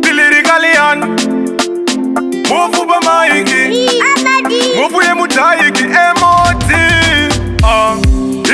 Bilirigalian Mofu ba maiki Mofu ye mutaiki emoti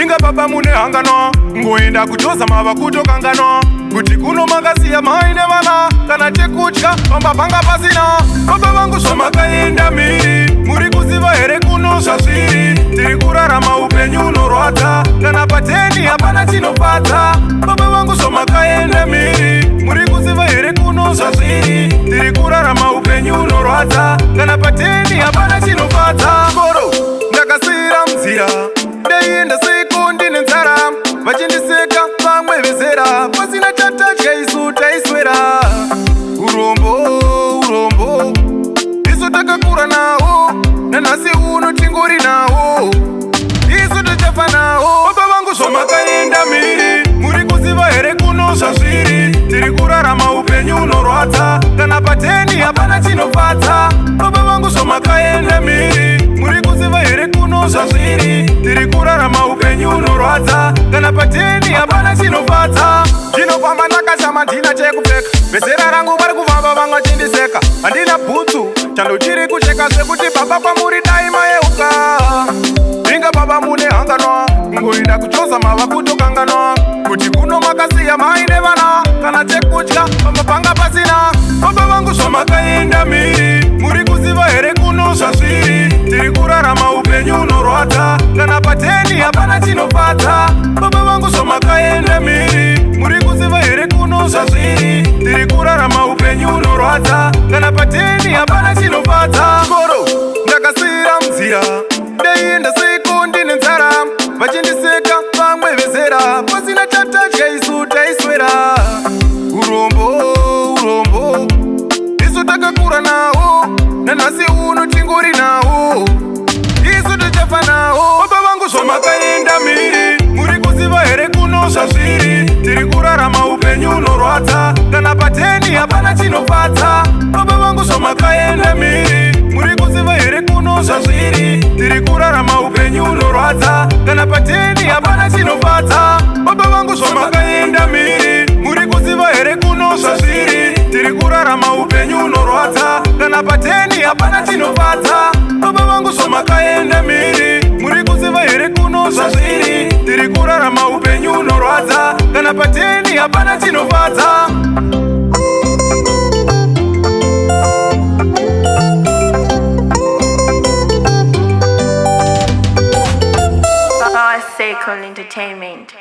Inga baba mune hangano Ngoinda kuchoza mava kutokangano Kuti kuno magasiya maine vana Kana chekutya pamba panga pasina Baba vangu soma kaenda miri Muri kuziva here kuno zvazviri Tiri kurarama upenyu unorwadza Kana pateni hapana chinofadza Baba vangu soma kaenda miri Muri kuziva here kuno zvazviri Tiri kurarama upenyu unorwadza Kana pateni hapana chinofadza Koro ndakasira mzira Ndeienda seko ndine nzara Vachindiseka vamwe vezera Pasina chatadya isu taiswera Urombo Isu takakura nawo Nanhasi uno tingori nawo Isu tichafa nawo Baba vangu zvamakaenda miri Muri kuziva here kuno zvazviri Tiri kurarama upenyu unorwadza Kana pateni hapana chinofadza Baba vangu zvamakaenda miri Muri kuziva here kuno zvazviri Tiri kurarama upenyu unorwadza Kana pateni hapana chinofadza Ndinofamba ndakashama ndina chekupfeka Vezera rangu vari kufamba vamwe vachindiseka Handina bhutsu chando chiri kucheka Zvekuti baba kwamuri dai mayeuka Inga baba mune hanganwa Ngoinda kuchoza mava kutokanganwa Kuti kuno makasiya maine vana Kana chekutya pamba panga pasina Baba vangu zvamakaenda miri Muri kuziva here kuno zvazviri Tiri kurarama upenyu unorwadza Kana pateni hapana chinofadza Baba vangu zvamakaenda miri Muri kuziva here kuno zvazviri Tiri kurarama upenyu unorwadza Kana pateni hapana chinofadza Koro ndakasira mzira Ndeienda seko ndine nzara Vachindiseka vamwe vezera Pasina chatadya isu taiswera Urombo Isu takakura nawo Nanhasi uno tingori nawo Isu tichafa nawo Baba vangu zvamakaenda miri Muri kuziva here kuno zvazviri Tiri kurarama upenyu unorwadza Kana pateni hapana chinofadza Baba vangu zvamakaenda miri Muri kuziva here kuno zvazviri Tiri kurarama upenyu unorwadza Kana pateni hapana chinofadza Baba vangu zvamakaenda miri Muri kuziva here kuno zvazviri Tiri kurarama upenyu unorwadza Kana pateni hapana chinofadza Baba vangu zvamakaenda miri Muri kuziva here kuno zvazviri Tiri kurarama upenyu unorwadza Kana pateni hapana chinofadza Circle Entertainment.